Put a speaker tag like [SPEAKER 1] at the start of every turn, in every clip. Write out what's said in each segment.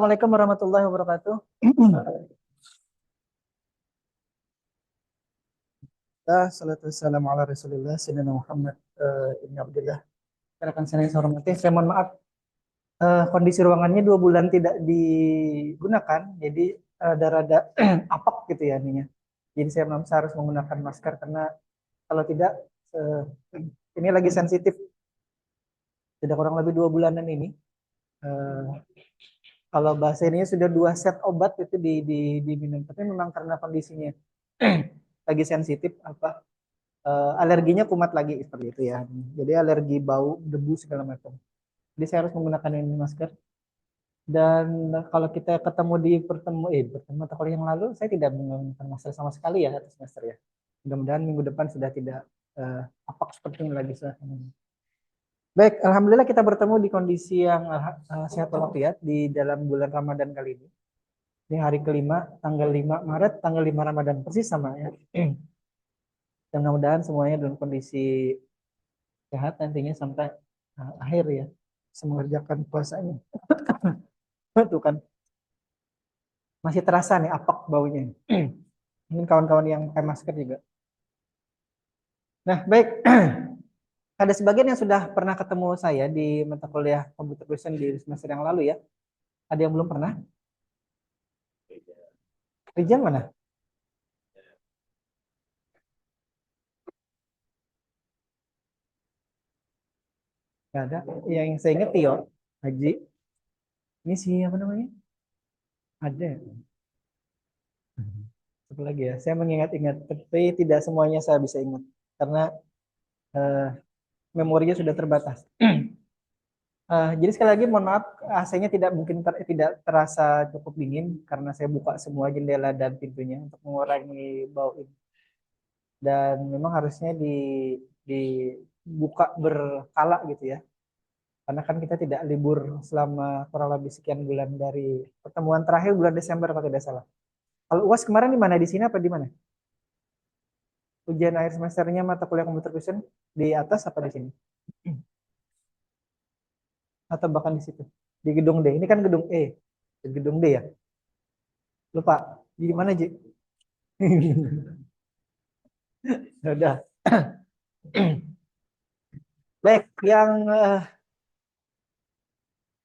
[SPEAKER 1] Assalamualaikum warahmatullahi wabarakatuh. Salatu wassalamu ala Rasulillah Sayyidina Muhammad ibn Abdullah. Rekan saya yang saya hormati, saya mohon maaf kondisi ruangannya 2 bulan tidak digunakan, jadi rada-rada apek gitu ya ininya. Jadi saya harus menggunakan masker karena kalau tidak eh, ini lagi sensitif. Sudah kurang lebih 2 bulanan ini. Eh, Kalau bahasa ini sudah 2 set obat itu diminum, tapi memang karena kondisinya lagi sensitif alerginya kumat lagi seperti itu ya. Jadi alergi bau, debu segala macam. Jadi saya harus menggunakan ini masker. Dan kalau kita ketemu di pertemuan mata kuliah yang lalu, saya tidak menggunakan masker sama sekali ya satu semester ya. Mudah-mudahan minggu depan sudah tidak apak seperti ini lagi. Baik, alhamdulillah kita bertemu di kondisi yang sehat walafiat di dalam bulan Ramadan kali ini. Ini hari kelima, tanggal 5 Maret, tanggal 5 Ramadan, persis sama ya. Dan mudah-mudahan semuanya dalam kondisi sehat nantinya sampai akhir ya, mengerjakan puasanya. Itu kan masih terasa nih apek baunya. Mungkin kawan-kawan yang pakai masker juga. Nah, baik. Ada sebagian yang sudah pernah ketemu saya di mata kuliah Computer Vision di semester yang lalu ya. Ada yang belum pernah? Rijal mana? Gak ada. Yang saya ingat Tio, Haji. Ini siapa namanya? Ada. Satu lagi ya. Saya mengingat-ingat, tapi tidak semuanya saya bisa ingat karena eh, memorinya sudah terbatas. Jadi sekali lagi mohon maaf, AC-nya tidak terasa cukup dingin karena saya buka semua jendela dan pintunya untuk mengurangi bau ini. Dan memang harusnya dibuka berkala gitu ya. Karena kan kita tidak libur selama kurang lebih sekian bulan dari pertemuan terakhir bulan Desember kalau tidak salah. Kalau UAS kemarin di mana? Di sini apa di mana? Ujian akhir semesternya mata kuliah Computer Vision di atas apa di sini? Atau bahkan di situ? Di gedung D. Ini kan gedung E. Di gedung D ya. Lupa. Di mana, Ji? Ya udah. Baik,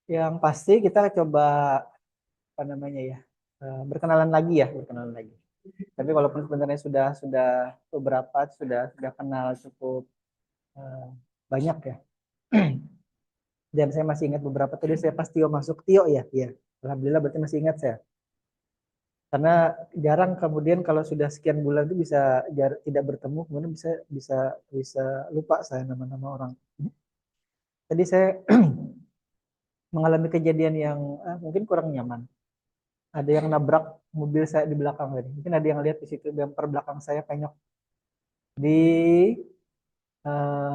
[SPEAKER 1] yang pasti kita coba apa namanya ya? Berkenalan lagi ya, berkenalan lagi. Tapi walaupun sebenarnya sudah beberapa sudah kenal cukup eh, banyak ya. Dan saya masih ingat beberapa tadi saya pas Tio masuk Tio ya, ya. Alhamdulillah berarti masih ingat saya. Karena jarang kemudian kalau sudah sekian bulan itu bisa tidak bertemu kemudian bisa bisa bisa lupa saya nama-nama orang. Tadi saya mengalami kejadian yang mungkin kurang nyaman. Ada yang nabrak mobil saya di belakang tadi. Mungkin ada yang lihat di situ bumper belakang saya penyok di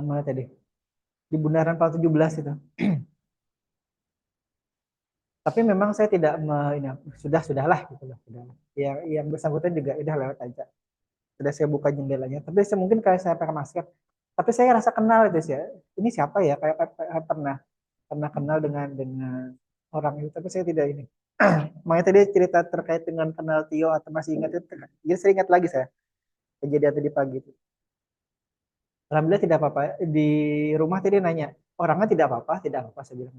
[SPEAKER 1] mana tadi? Di Bundaran Pal 17 itu. Tapi memang saya tidak ini sudahlah gitu loh. Sudah. Yang bersangkutan juga udah lewat aja. Sudah saya buka jendelanya. Tapi saya mungkin kayak saya pakai masker. Tapi saya rasa kenal itu sih ya. Ini siapa ya? Kayak pernah kenal dengan orang itu. Tapi saya tidak ini. Makanya tadi cerita terkait dengan kenal Tio atau masih ingat itu. Jadi saya ingat lagi saya kejadian tadi pagi itu. Alhamdulillah tidak apa-apa. Di rumah tadi nanya, orangnya tidak apa-apa, tidak apa-apa. Saya bilang,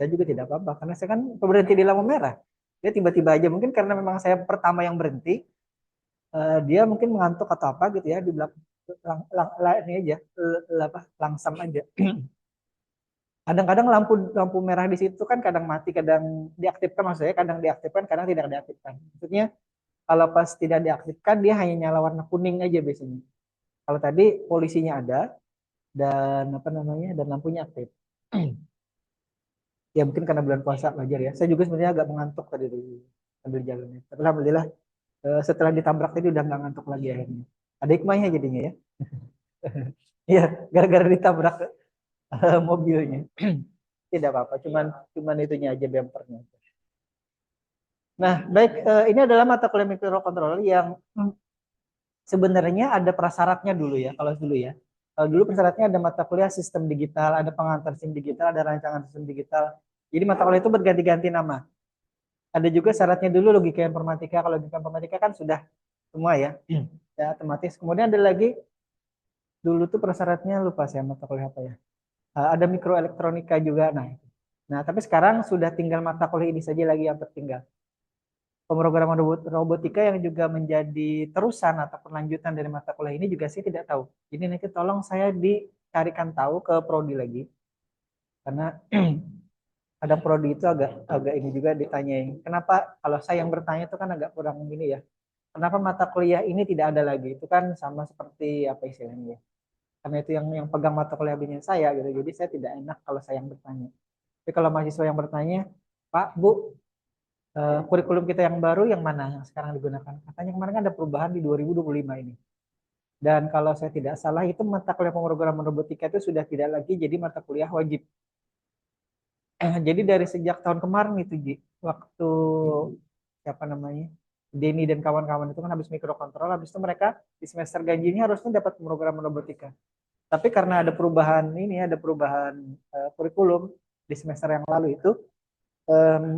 [SPEAKER 1] saya juga tidak apa-apa. Karena saya kan berhenti di lampu merah. Dia tiba-tiba aja, mungkin karena memang saya pertama yang berhenti, dia mungkin mengantuk atau apa gitu ya, di belakang ini aja, langsam aja. Kadang-kadang lampu lampu merah di situ kan kadang mati, kadang diaktifkan maksudnya, kadang diaktifkan, kadang tidak diaktifkan. Maksudnya kalau pas tidak diaktifkan dia hanya nyala warna kuning aja biasanya. Kalau tadi polisinya ada dan apa namanya dan lampunya aktif. Ya mungkin karena bulan puasa wajar ya. Saya juga sebenarnya agak mengantuk tadi sambil jalannya. Tapi alhamdulillah setelah ditabrak tadi udah nggak ngantuk lagi akhirnya. Ada hikmahnya jadinya ya. Iya, gara-gara ditabrak mobilnya. Tidak apa-apa, cuman cuman itunya aja bempernya. Nah, baik ini adalah mata kuliah microcontroller yang sebenarnya ada prasyaratnya dulu ya. Kalau dulu ya. Kalau dulu persyaratnya ada mata kuliah sistem digital, ada pengantar SIM digital, ada rancangan sistem digital. Jadi mata kuliah itu berganti-ganti nama. Ada juga syaratnya dulu logika informatika. Kalau logika informatika kan sudah semua ya, ya otomatis. Kemudian ada lagi dulu tuh persyaratnya lupa saya mata kuliah apa ya. Ada mikroelektronika juga. Nah, tapi sekarang sudah tinggal mata kuliah ini saja lagi yang tertinggal. Pemrograman robotika yang juga menjadi terusan atau lanjutan dari mata kuliah ini juga saya tidak tahu. Jadi nanti tolong saya dicarikan tahu ke prodi lagi, karena ada prodi itu agak agak ini juga ditanyain. Kenapa kalau saya yang bertanya itu kan agak kurang ini ya. Kenapa mata kuliah ini tidak ada lagi? Itu kan sama seperti apa istilahnya ya. Karena itu yang pegang mata kuliah bimbingan saya gitu. Jadi saya tidak enak kalau saya yang bertanya. Tapi kalau mahasiswa yang bertanya, Pak, Bu, kurikulum kita yang baru yang mana yang sekarang digunakan? Katanya kemarin kan ada perubahan di 2025 ini. Dan kalau saya tidak salah itu mata kuliah pemrograman robotika itu sudah tidak lagi jadi mata kuliah wajib. Jadi dari sejak tahun kemarin itu Ji, waktu siapa namanya Denny dan kawan-kawan itu kan habis mikrokontrol, habis itu mereka di semester ganjinya harusnya dapat pemrograman robotika. Tapi karena ada perubahan ini, ada perubahan kurikulum di semester yang lalu itu,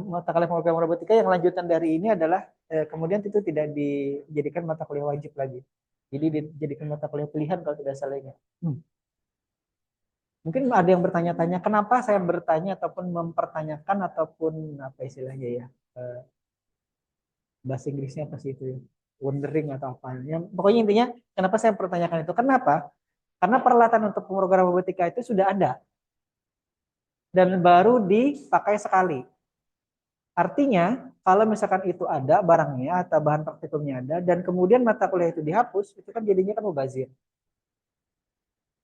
[SPEAKER 1] mata kuliah pemrograman robotika yang lanjutan dari ini adalah kemudian itu tidak dijadikan mata kuliah wajib lagi. Jadi dijadikan mata kuliah pilihan kalau tidak salah ingat. Mungkin ada yang bertanya-tanya, kenapa saya bertanya ataupun mempertanyakan ataupun apa istilahnya ya, bahasa Inggrisnya apa sih itu, ya? Wondering atau apa. Yang, pokoknya intinya, kenapa saya pertanyakan itu? Kenapa? Karena peralatan untuk pemrograman robotika itu sudah ada dan baru dipakai sekali. Artinya, kalau misalkan itu ada barangnya atau bahan praktikumnya ada dan kemudian mata kuliah itu dihapus, itu kan jadinya kan mubazir.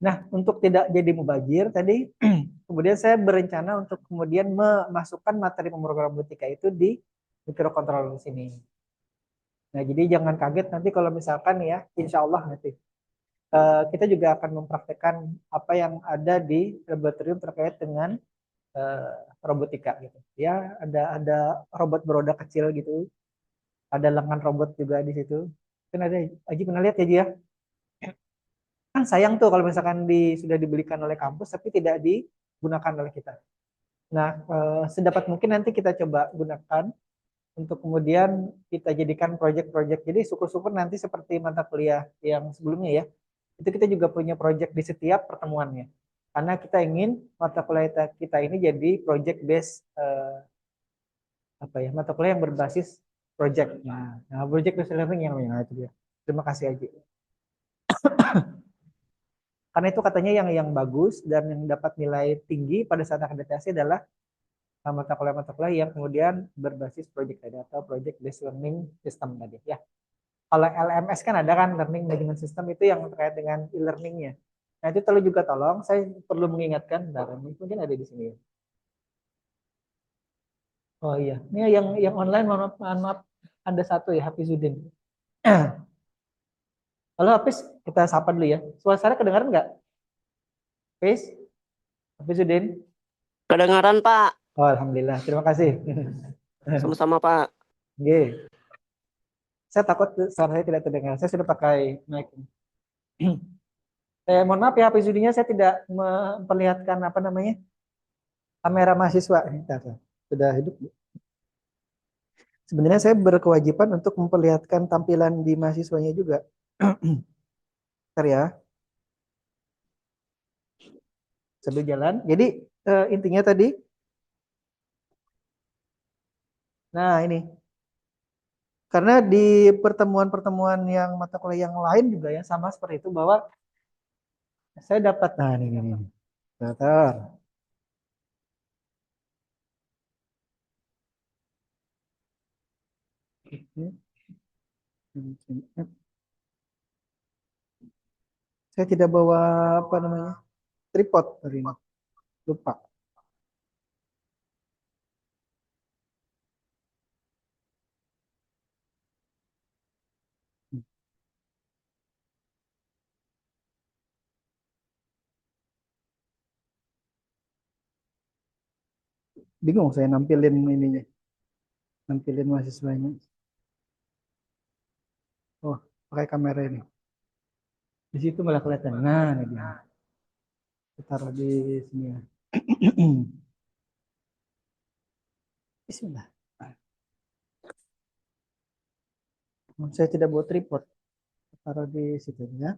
[SPEAKER 1] Nah, untuk tidak jadi mubazir tadi, kemudian saya berencana untuk kemudian memasukkan materi pemrograman robotika itu di mikrokontroller sini. Nah, jadi jangan kaget nanti kalau misalkan ya, insya Allah nanti kita juga akan mempraktekkan apa yang ada di laboratorium terkait dengan uh, robotika gitu. Ya, ada robot beroda kecil gitu, ada lengan robot juga di situ. Kan ada, Aji pernah lihat ya Ji ya? Kan sayang tuh kalau misalkan sudah dibelikan oleh kampus tapi tidak digunakan oleh kita. Nah, sedapat mungkin nanti kita coba gunakan untuk kemudian kita jadikan proyek-proyek. Jadi syukur-syukur nanti seperti mata kuliah yang sebelumnya ya, itu kita juga punya proyek di setiap pertemuannya. Karena kita ingin mata kuliah kita ini jadi project based apa ya, mata kuliah yang berbasis project. Nah project based learning yang namanya itu dia. Terima kasih Aji. Karena itu katanya yang bagus dan yang dapat nilai tinggi pada saat akreditasi adalah mata kuliah yang kemudian berbasis project tadi atau project based learning system tadi ya. Kalau LMS kan ada kan learning management system itu yang terkait dengan e-learningnya. Nah itu perlu juga tolong, saya perlu mengingatkan, mungkin ada di sini ya. Oh iya, ini yang online mohon maaf ada satu ya Hafizuddin. Halo Hafiz, kita sapa dulu ya. Suara kedengaran nggak? Hafiz, Hafizuddin.
[SPEAKER 2] Kedengaran, Pak.
[SPEAKER 1] Oh, Alhamdulillah, terima kasih.
[SPEAKER 2] Sama-sama, Pak.
[SPEAKER 1] Oke. Saya takut suara saya tidak terdengar. Saya sudah pakai mic. Mohon maaf ya Hafizuddinnya saya tidak memperlihatkan apa namanya kamera mahasiswa. Sudah hidup. Sebenarnya saya berkewajiban untuk memperlihatkan tampilan di mahasiswanya juga. Bentar ya, sambil jalan. Jadi intinya tadi, nah ini, karena di pertemuan-pertemuan yang mata kuliah yang lain juga ya sama seperti itu bahwa saya dapat, nah ini. Bentar. Saya tidak bawa apa namanya tripod hari ini, lupa. Bingung saya nampilin ininya, nampilin mahasiswanya. Oh, pakai kamera ini. Di situ malah kelihatan. Nah, ini dia. Kita taruh di sini ya. Bismillah. Saya tidak buat tripod, taruh di situ ya.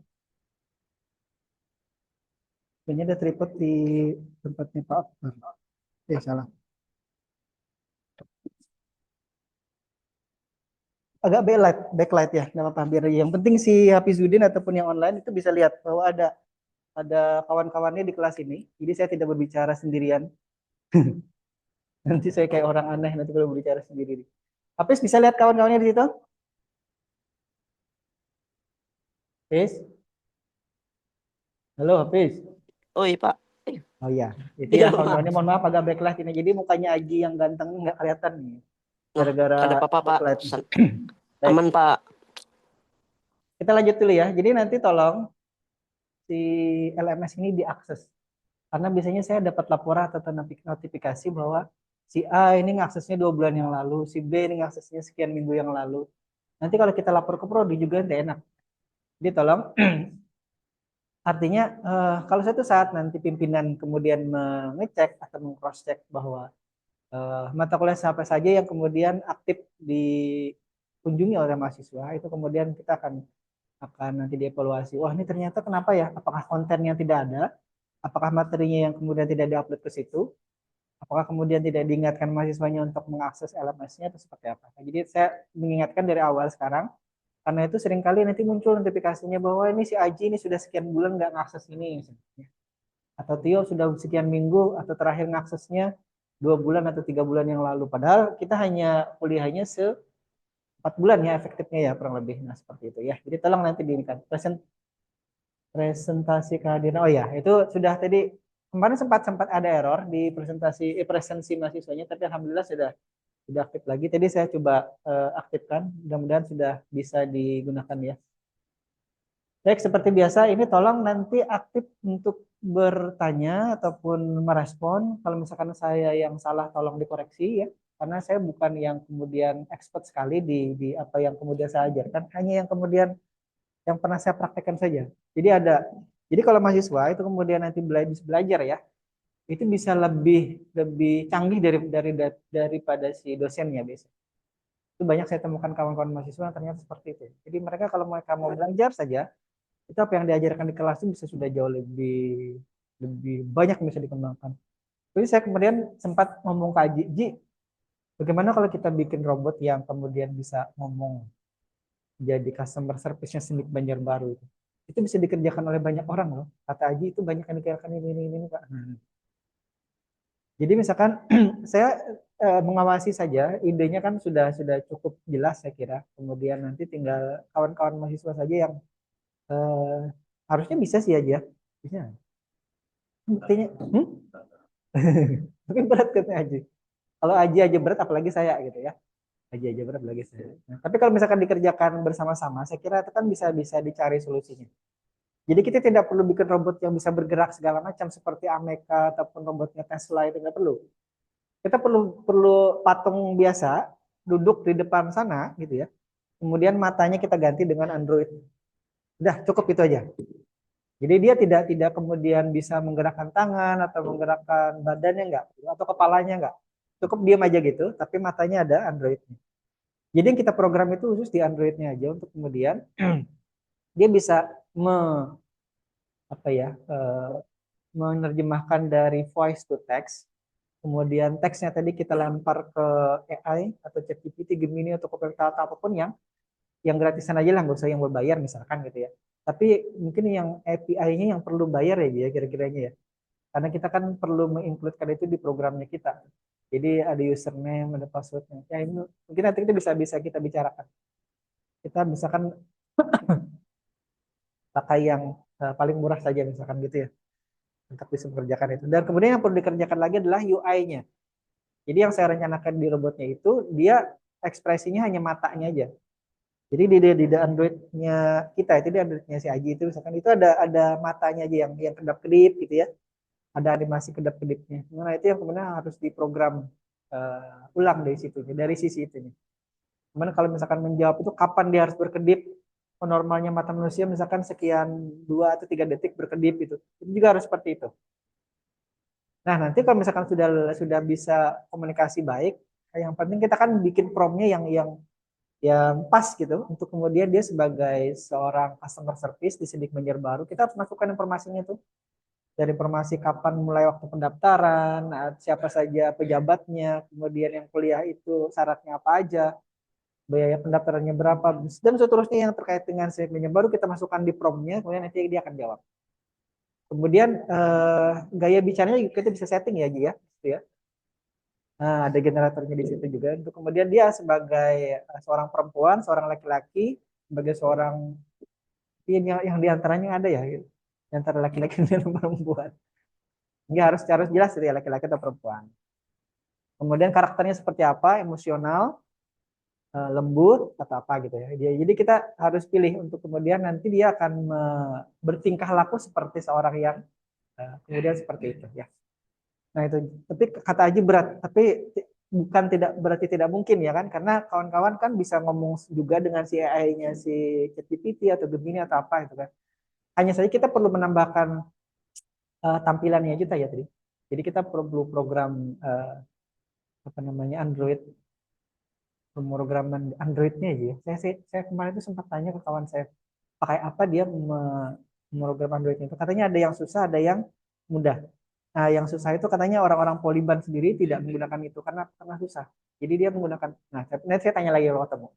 [SPEAKER 1] Kayaknya ada tripod di tempatnya Pak Akbar. Salah. Agak backlight ya, nggak apa-apa. Biar yang penting si Hafizuddin ataupun yang online itu bisa lihat bahwa ada kawan-kawannya di kelas ini. Jadi saya tidak berbicara sendirian. Nanti saya kayak orang aneh nanti kalau berbicara sendiri. Hafiz bisa lihat kawan-kawannya di situ? Hafiz? Halo Hafiz?
[SPEAKER 2] Oh iya Pak.
[SPEAKER 1] Oh iya, itu
[SPEAKER 2] Iya
[SPEAKER 1] yang
[SPEAKER 2] Pak.
[SPEAKER 1] kawan-kawannya mohon maaf agak backlight ini. Jadi mukanya Aji yang ganteng ini nggak kelihatan nih.
[SPEAKER 2] Nah,
[SPEAKER 1] Gara-gara
[SPEAKER 2] kada apa-apa Pak.
[SPEAKER 1] backlight. Baik,
[SPEAKER 2] Aman Pak.
[SPEAKER 1] kita lanjut dulu ya. Jadi nanti tolong si LMS ini diakses. Karena biasanya saya dapat laporan atau notifikasi bahwa si A ini ngaksesnya 2 bulan yang lalu, si B ini ngaksesnya sekian minggu yang lalu. Nanti kalau kita lapor ke Prodi juga tidak enak. Jadi tolong, artinya kalau suatu saat nanti pimpinan kemudian mengecek atau meng-cross check bahwa mata kuliah siapa saja yang kemudian aktif dikunjungi oleh mahasiswa, itu kemudian kita akan nanti dievaluasi. Wah ini ternyata kenapa ya? Apakah kontennya tidak ada? Apakah materinya yang kemudian tidak diupload ke situ? Apakah kemudian tidak diingatkan mahasiswanya untuk mengakses LMS-nya atau seperti apa? Nah, jadi saya mengingatkan dari awal sekarang, karena itu seringkali nanti muncul notifikasinya bahwa ini si Aji ini sudah sekian bulan nggak ngakses ini. Atau Tio sudah sekian minggu atau terakhir ngaksesnya 2 bulan atau 3 bulan yang lalu. Padahal kita hanya kuliahnya 4 bulan ya efektifnya ya kurang lebih. Nah seperti itu ya. Jadi tolong nanti diingat presentasi kehadiran. Oh ya itu sudah tadi kemarin sempat sempat ada error di presensi mahasiswanya, tapi alhamdulillah sudah aktif lagi. Tadi saya coba aktifkan, mudah-mudahan sudah bisa digunakan ya. Baik, seperti biasa ini tolong nanti aktif untuk bertanya ataupun merespon. Kalau misalkan saya yang salah tolong dikoreksi ya. Karena saya bukan yang kemudian expert sekali di apa yang kemudian saya ajarkan, hanya yang kemudian yang pernah saya praktekkan saja. Jadi kalau mahasiswa itu kemudian nanti belajar ya, itu bisa lebih lebih canggih daripada si dosennya biasa. Itu banyak saya temukan kawan-kawan mahasiswa yang ternyata seperti itu. Jadi mereka mau belajar saja, itu apa yang diajarkan di kelas itu bisa sudah jauh lebih lebih banyak yang bisa dikembangkan. Jadi saya kemudian sempat ngomong ke Aji, Ji, bagaimana kalau kita bikin robot yang kemudian bisa ngomong jadi customer service-nya Senik Banjarbaru itu. Itu bisa dikerjakan oleh banyak orang loh. Kata Aji itu banyak yang dikerjakan ini Pak. Jadi misalkan saya mengawasi saja, idenya kan sudah cukup jelas saya kira. Kemudian nanti tinggal kawan-kawan mahasiswa saja yang eh, harusnya bisa sih aja. Bisa. Buktinya, mungkin berat katanya Aji. Kalau Aji aja berat, apalagi saya gitu ya. Aji aja berat, apalagi saya. Nah, tapi kalau misalkan dikerjakan bersama-sama, saya kira itu kan bisa bisa dicari solusinya. Jadi kita tidak perlu bikin robot yang bisa bergerak segala macam seperti Ameka ataupun robotnya Tesla itu nggak perlu. Kita perlu perlu patung biasa duduk di depan sana gitu ya. Kemudian matanya kita ganti dengan Android. Udah cukup itu aja. Jadi dia tidak kemudian bisa menggerakkan tangan atau menggerakkan badannya enggak atau kepalanya enggak. Cukup diam aja gitu, tapi matanya ada Androidnya. Jadi yang kita program itu khusus di Androidnya aja untuk kemudian dia bisa apa ya menerjemahkan dari voice to text. Kemudian teksnya tadi kita lempar ke AI atau ChatGPT, Gemini atau Copilot apapun yang gratisan aja lah, nggak usah yang berbayar misalkan gitu ya. Tapi mungkin yang API-nya yang perlu bayar ya kira-kiranya ya. Karena kita kan perlu mengincludekan itu di programnya kita. Jadi ada username, ada passwordnya. Ya ini mungkin nanti kita bisa kita bicarakan. Kita misalkan pakai yang paling murah saja misalkan gitu ya untuk bisa mengerjakan itu. Dan kemudian yang perlu dikerjakan lagi adalah UI-nya. Jadi yang saya rencanakan di robotnya itu dia ekspresinya hanya matanya aja. Jadi di Android-nya kita itu di Android-nya si Aji itu misalkan itu ada matanya aja yang kedap-kedip gitu ya. Ada animasi kedap-kedipnya. Nah, itu yang kemudian harus diprogram ulang dari situ, dari sisi itu. Kemudian kalau misalkan menjawab itu kapan dia harus berkedip, normalnya mata manusia misalkan sekian 2 atau 3 detik berkedip itu. Itu juga harus seperti itu. Nah, nanti kalau misalkan sudah bisa komunikasi baik, yang penting kita kan bikin promnya yang pas gitu untuk kemudian dia sebagai seorang customer service di Sidik Banjar Baru, kita harus masukkan informasinya tuh dari informasi kapan mulai waktu pendaftaran, siapa saja pejabatnya, kemudian yang kuliah itu syaratnya apa aja, biaya pendaftarannya berapa, dan seterusnya yang terkait dengan Sidik Banjar Baru kita masukkan di promnya, kemudian nanti dia akan jawab. Kemudian gaya bicaranya juga kita bisa setting ya, Ji ya. Gitu ya. Nah, ada generatornya di situ juga. Untuk kemudian dia sebagai seorang perempuan, seorang laki-laki, sebagai seorang yang diantaranya ada ya, gitu. Di antara laki-laki dan perempuan. Ini harus jelas ya laki-laki atau perempuan. Kemudian karakternya seperti apa, emosional, lembut atau apa gitu ya. Jadi kita harus pilih untuk kemudian nanti dia akan bertingkah laku seperti seorang yang kemudian seperti itu ya. Nah itu, tapi kata Aji berat, tapi bukan tidak berarti tidak mungkin ya kan, karena kawan-kawan kan bisa ngomong juga dengan si AI-nya si ChatGPT atau Gemini atau apa itu kan. Hanya saja kita perlu menambahkan tampilannya aja ya tadi. Jadi kita perlu program apa namanya Android, pemrograman Androidnya aja ya. Saya kemarin itu sempat tanya ke kawan saya pakai apa dia memprogram Android itu. Katanya ada yang susah, ada yang mudah. Nah, yang susah itu katanya orang-orang Poliban sendiri tidak menggunakan itu karena susah. Jadi dia menggunakan. Nah, nanti saya tanya lagi kalau ketemu.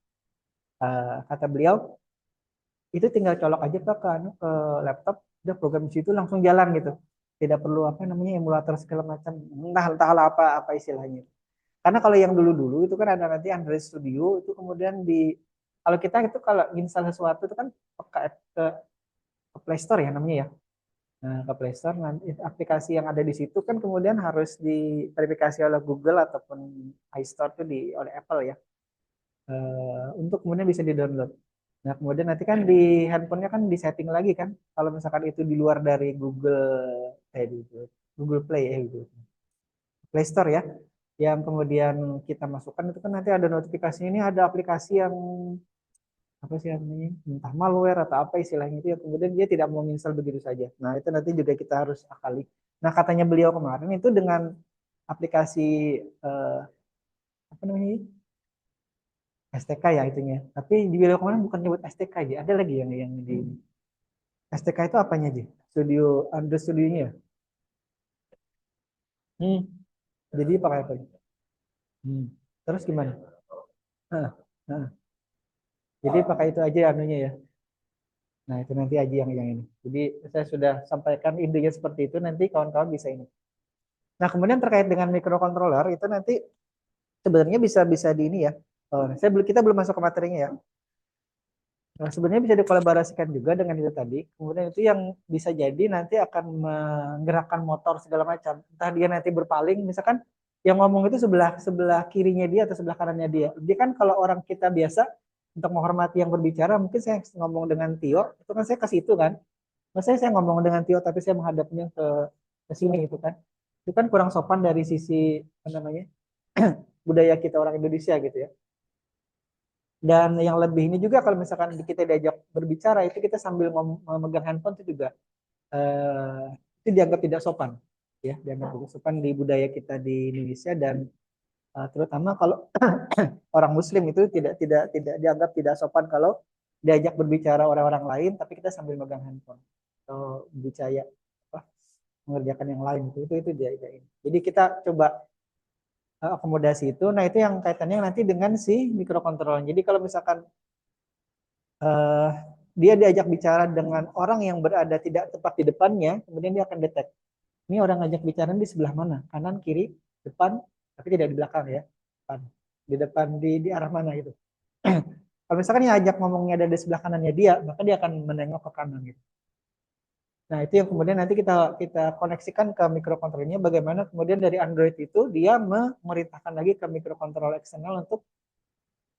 [SPEAKER 1] Kata beliau itu tinggal colok aja ke laptop, udah program di situ langsung jalan gitu. Tidak perlu apa namanya emulator segala macam. Entahlah apa istilahnya. Karena kalau yang dulu-dulu itu kan ada nanti Android Studio itu kemudian kalau kita itu kalau install sesuatu itu kan ke Play Store ya namanya ya. Nah, ke Play Store nanti aplikasi yang ada di situ kan kemudian harus diverifikasi oleh Google ataupun iStore itu oleh Apple ya. Untuk kemudian bisa di-download. Nah, kemudian nanti kan di handphonenya kan di-setting lagi kan. Kalau misalkan itu di luar dari Google Play ya, Google Play Store ya. Yang kemudian kita masukkan itu kan nanti ada notifikasi ini ada aplikasi yang apa sih namanya entah malware atau apa istilahnya itu ya kemudian dia tidak mau install begitu saja. Nah itu nanti juga kita harus akali. Nah katanya beliau kemarin itu dengan aplikasi eh, apa namanya STK ya itunya. Tapi di beliau kemarin bukan nyebut STK aja, ada lagi yang di STK itu apanya aja? Studio Android studionya ya? Hmm. Jadi pakai apa? Hmm. Terus gimana? Nah, nah. Jadi pakai itu aja anunya ya. Nah, itu nanti aja yang ini. Jadi saya sudah sampaikan idenya seperti itu, nanti kawan-kawan bisa ini. Nah, kemudian terkait dengan microcontroller itu nanti sebenarnya bisa bisa di ini ya. Kita belum masuk ke materinya ya. Nah, sebenarnya bisa dikolaborasikan juga dengan itu tadi. Kemudian itu yang bisa jadi nanti akan menggerakkan motor segala macam. Entah dia nanti berpaling, misalkan yang ngomong itu sebelah sebelah kirinya dia atau sebelah kanannya dia. Jadi kan kalau orang kita biasa untuk menghormati yang berbicara, mungkin saya ngomong dengan Tio, itu kan saya ke situ kan. Maksudnya saya ngomong dengan Tio tapi saya menghadapnya ke sini gitu kan. Itu kan kurang sopan dari sisi apa namanya budaya kita orang Indonesia gitu ya. Dan yang lebih ini juga kalau misalkan kita diajak berbicara itu kita sambil memegang handphone itu juga itu dianggap tidak sopan ya, dianggap tidak sopan di budaya kita di Indonesia dan terutama kalau orang Muslim itu tidak dianggap tidak sopan kalau diajak berbicara orang-orang lain tapi kita sambil megang handphone atau berbicara apa mengerjakan yang lain itu dia ini. Jadi kita coba akomodasi itu. Nah, itu yang kaitannya nanti dengan si mikrokontroller. Jadi kalau misalkan eh, dia diajak bicara dengan orang yang berada tidak tepat di depannya, kemudian dia akan detect. Ini orang ngajak bicara di sebelah mana? Kanan, kiri, depan, tapi tidak di belakang ya. Depan. Di depan di arah mana gitu. Kalau misalkan yang ajak ngomongnya ada di sebelah kanannya dia, maka dia akan menengok ke kanan gitu. Nah, itu yang kemudian nanti kita kita koneksikan ke mikrokontrollernya bagaimana kemudian dari Android itu dia memerintahkan lagi ke mikrokontroller eksternal untuk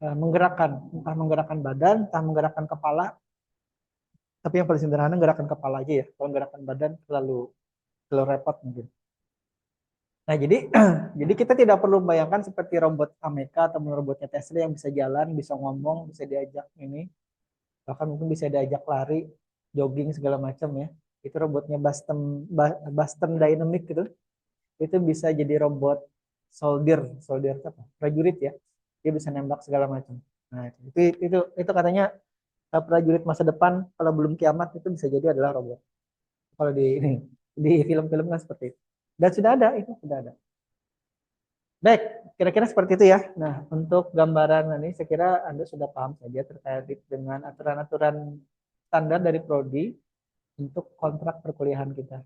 [SPEAKER 1] menggerakkan, entah menggerakkan badan, entah menggerakkan kepala, tapi yang paling sederhana gerakan kepala aja ya. Kalau gerakan badan terlalu repot mungkin. Nah, jadi jadi kita tidak perlu bayangkan seperti robot Ameka atau robotnya Tesla yang bisa jalan, bisa ngomong, bisa diajak ini, bahkan mungkin bisa diajak lari, jogging segala macam ya. Itu robotnya Boston Dynamic gitu. Itu bisa jadi robot soldier apa? Prajurit ya. Dia bisa nembak segala macam. Nah, itu katanya prajurit masa depan kalau belum kiamat itu bisa jadi adalah robot. Kalau di ini di film-film kan seperti itu. Dan sudah ada itu sudah ada. Baik, kira-kira seperti itu ya. Nah, untuk gambaran ini saya kira Anda sudah paham saja terkait dengan aturan-aturan standar dari prodi untuk kontrak perkuliahan kita.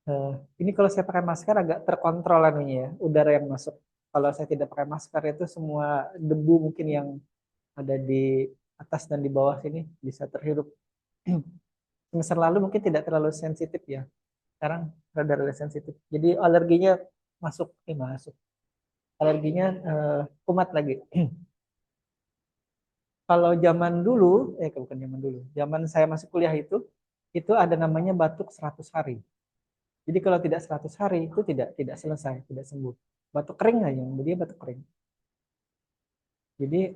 [SPEAKER 1] Eh, ini kalau saya pakai masker agak terkontrol anunya ya, udara yang masuk. Kalau saya tidak pakai masker itu semua debu mungkin yang ada di atas dan di bawah sini bisa terhirup. Semester lalu mungkin tidak terlalu sensitif ya. Sekarang rada-rada sensitif. Jadi alerginya masuk. Alerginya kumat lagi. Kalau zaman dulu, bukan zaman dulu, zaman saya masih kuliah itu ada namanya batuk 100 hari. Jadi kalau tidak 100 hari itu tidak selesai, tidak sembuh. Batuk kering aja, dia batuk kering. Jadi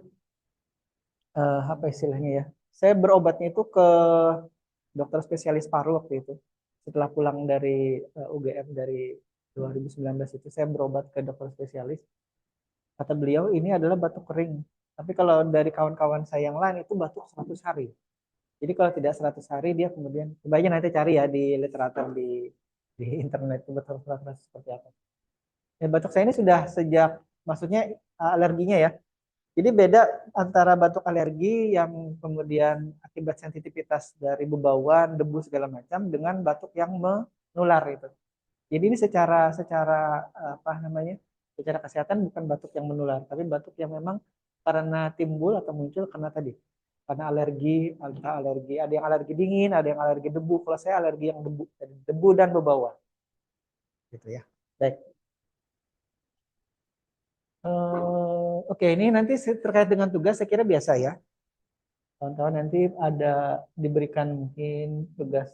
[SPEAKER 1] apa istilahnya ya? Saya berobatnya itu ke dokter spesialis paru waktu itu. Setelah pulang dari UGM dari 2019 itu saya berobat ke dokter spesialis. Kata beliau ini adalah batuk kering. Tapi kalau dari kawan-kawan saya yang lain itu batuk 100 hari. Jadi kalau tidak 100 hari dia kemudian coba nanti cari ya di literatur di internet itu betul seperti apa. Ya, batuk saya ini sudah sejak maksudnya alerginya ya. Jadi beda antara batuk alergi yang kemudian akibat sensitivitas dari bebauan, debu segala macam dengan batuk yang menular itu. Jadi ini secara secara apa namanya? Secara kesehatan bukan batuk yang menular, tapi batuk yang memang karena timbul atau muncul karena tadi karena alergi, ada yang alergi dingin, ada yang alergi debu. Kalau saya alergi yang debu dan bebauan, gitu ya. Baik. Oke, ini nanti terkait dengan tugas saya kira biasa ya. Kawan-kawan nanti ada diberikan mungkin tugas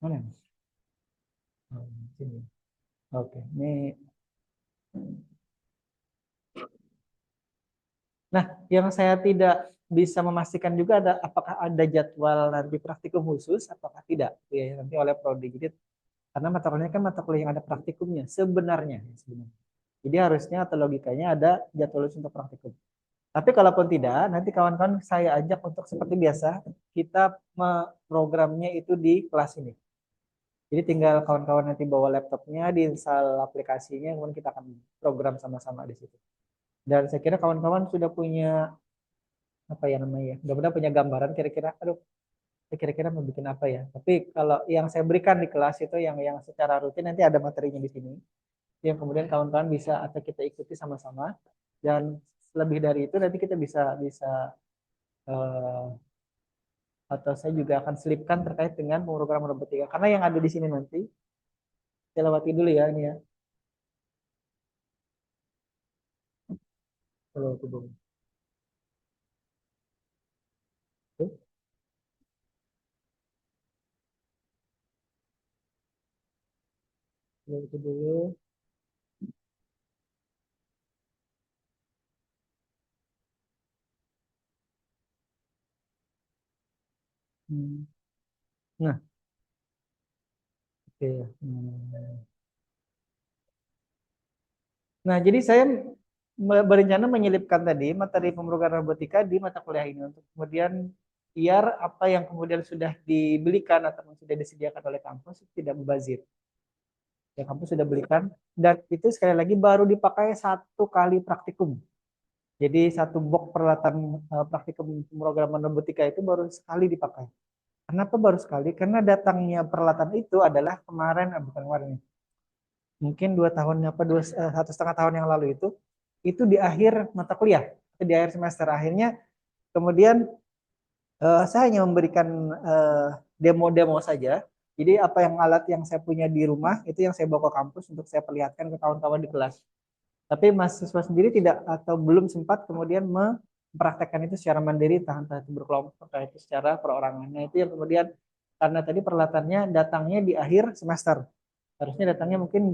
[SPEAKER 1] mana? Sini. Oke, ini. Nah, yang saya tidak bisa memastikan juga ada apakah ada jadwal nanti praktikum khusus, apakah tidak, ya nanti oleh prodi. Jadi karena mata kuliahnya kan mata kuliah yang ada praktikumnya sebenarnya. Jadi harusnya atau logikanya ada jadwal khusus untuk praktikum. Tapi kalaupun tidak, nanti kawan-kawan saya ajak untuk seperti biasa kita programnya itu di kelas ini. Jadi tinggal kawan-kawan nanti bawa laptopnya, diinstal aplikasinya, kemudian kita akan program sama-sama di situ. Dan saya kira kawan-kawan sudah punya apa ya namanya ya, mudah-mudahan punya gambaran kira-kira, aduh, saya kira-kira mau bikin apa ya. Tapi kalau yang saya berikan di kelas itu yang secara rutin nanti ada materinya di sini, yang kemudian kawan-kawan bisa atau kita ikuti sama-sama. Dan lebih dari itu nanti kita bisa bisa eh, atau saya juga akan selipkan terkait dengan pemrograman robotika. Karena yang ada di sini nanti saya lewati dulu ya ini ya. Kalau itu dulu. Tuh, kalau itu dulu. Hmm. Nah, oke. Nah, jadi saya berencana menyelipkan tadi materi pemrograman robotika di mata kuliah ini untuk kemudian biar apa yang kemudian sudah dibelikan atau sudah disediakan oleh kampus tidak mubazir. Ya, kampus sudah belikan dan itu sekali lagi baru dipakai satu kali praktikum. Jadi satu box peralatan praktikum pemrograman robotika itu baru sekali dipakai. Kenapa baru sekali? Karena datangnya peralatan itu adalah kemarin, bukan kemarin, mungkin 2 tahun apa 1,5 tahun yang lalu itu di akhir mata kuliah, di akhir semester. Akhirnya kemudian saya hanya memberikan demo-demo saja. Jadi apa yang alat yang saya punya di rumah itu yang saya bawa ke kampus untuk saya perlihatkan ke kawan-kawan di kelas. Tapi mahasiswa sendiri tidak atau belum sempat kemudian mempraktekkan itu secara mandiri, entah itu berkelompok, entah itu secara perorangan. Nah, itu yang kemudian karena tadi peralatannya datangnya di akhir semester. Harusnya datangnya mungkin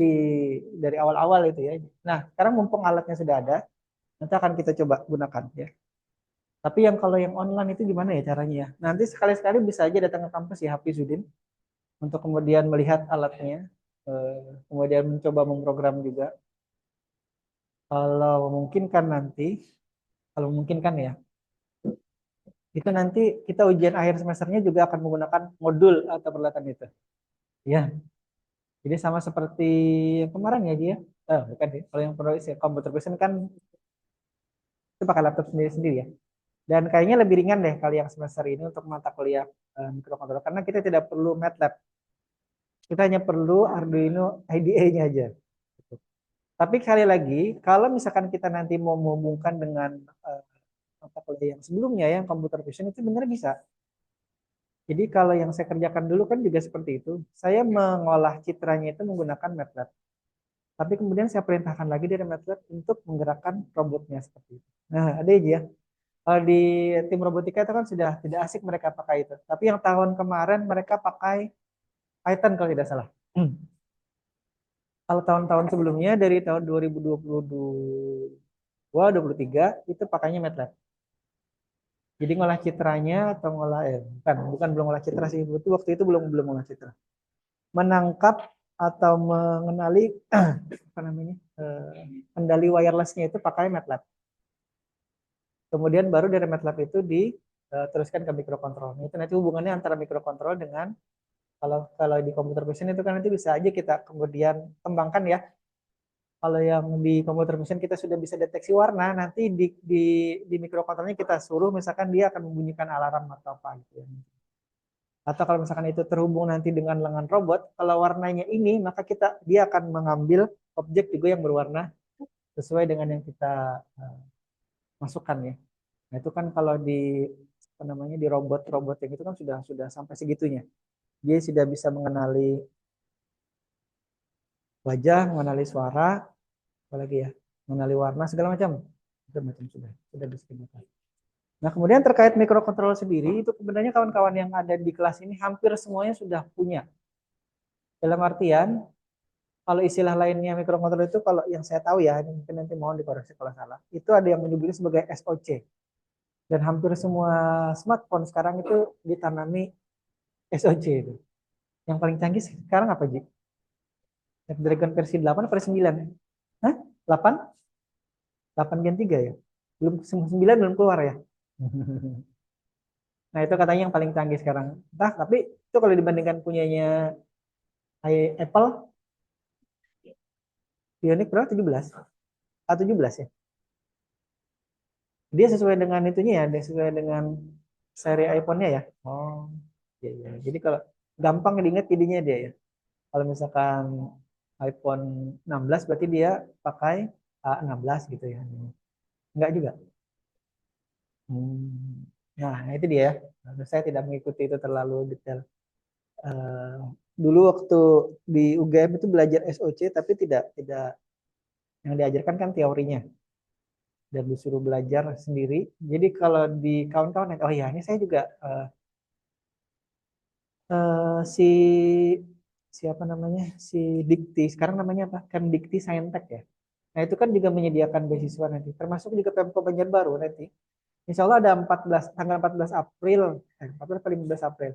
[SPEAKER 1] dari awal-awal itu ya. Nah, sekarang mumpung alatnya sudah ada, nanti akan kita coba gunakan ya. Tapi yang kalau yang online itu gimana ya caranya ya? Nanti sekali-sekali bisa aja datang ke kampus ya Hafizudin untuk kemudian melihat alatnya, kemudian mencoba memprogram juga. Kalau mungkin kan nanti kalau memungkinkan ya. Itu nanti kita ujian akhir semesternya juga akan menggunakan modul atau peralatan itu. Ya, jadi sama seperti yang kemarin ya, dia. Bukan deh. Kalau yang computer vision kan itu pakai laptop sendiri-sendiri ya. Dan kayaknya lebih ringan deh kali yang semester ini untuk mata kuliah mikrokontroler karena kita tidak perlu MATLAB. Kita hanya perlu Arduino IDE-nya aja. Tapi sekali lagi, kalau misalkan kita nanti mau menghubungkan dengan eh, mata kuliah yang sebelumnya yang computer vision itu benar bisa. Jadi kalau yang saya kerjakan dulu kan juga seperti itu. Saya mengolah citranya itu menggunakan MATLAB. Tapi kemudian saya perintahkan lagi dari MATLAB untuk menggerakkan robotnya seperti itu. Nah, ada aja ya. Kalau di tim robotika itu kan sudah tidak asik mereka pakai itu. Tapi yang tahun kemarin mereka pakai Python kalau tidak salah. Kalau tahun-tahun sebelumnya dari tahun 2022, 23 itu pakainya MATLAB. Jadi ngolah citranya atau ngolah bukan belum ngolah citra sih. Waktu itu belum belum ngolah citra. Menangkap atau mengenali apa namanya? Kendali wirelessnya itu pakai MATLAB. Kemudian baru dari MATLAB itu diteruskan ke mikrokontrol. Itu nanti hubungannya antara mikrokontrol dengan kalau di computer vision itu kan nanti bisa aja kita kemudian kembangkan ya. Kalau yang di computer vision kita sudah bisa deteksi warna, nanti di mikrokontrolnya kita suruh misalkan dia akan membunyikan alarm atau apa gitu ya. Atau kalau misalkan itu terhubung nanti dengan lengan robot, kalau warnanya ini maka dia akan mengambil objek juga yang berwarna sesuai dengan yang kita uh, masukkan ya. Nah, itu kan kalau di apa namanya di robot-robot yang itu kan sudah sampai segitunya. Dia sudah bisa mengenali wajah, mengenali suara, apalagi ya, mengenali warna segala macam. Segala macam sudah bisa digunakan. Nah, kemudian terkait mikrokontroller sendiri itu sebenarnya kawan-kawan yang ada di kelas ini hampir semuanya sudah punya. Dalam artian kalau istilah lainnya mikrokontroller itu kalau yang saya tahu ya, ini mungkin nanti mohon dikoreksi kalau salah. Itu ada yang menyebutnya sebagai SoC. Dan hampir semua smartphone sekarang itu ditanami SoC itu. Yang paling canggih sekarang apa, Ji? Snapdragon versi 8 atau 9? Hah? 8? 8 Gen 3 ya? Belum 9 belum keluar ya? Nah, itu katanya yang paling canggih sekarang. Nah, tapi itu kalau dibandingkan punyanya Apple, Bionic berapa? 17? Ah, 17 ya? Dia sesuai dengan itunya ya, dia sesuai dengan seri iPhone-nya ya? Oh, iya, iya. Jadi kalau gampang diingat idenya dia ya. Kalau misalkan iPhone 16 berarti dia pakai A16 gitu ya. Enggak juga. Hmm. Nah, itu dia ya. Saya tidak mengikuti itu terlalu detail. Eh, Dulu waktu di UGM itu belajar SOC tapi tidak tidak yang diajarkan kan teorinya dan disuruh belajar sendiri. Jadi kalau di kawan-kawan, oh ya ini saya juga si siapa namanya si Dikti sekarang namanya apa? Kan Dikti Saintek ya. Nah itu kan juga menyediakan beasiswa nanti, termasuk juga Pemko Banjarbaru nanti. Insya Allah ada 14 tanggal 14 April, 14 atau 15 April.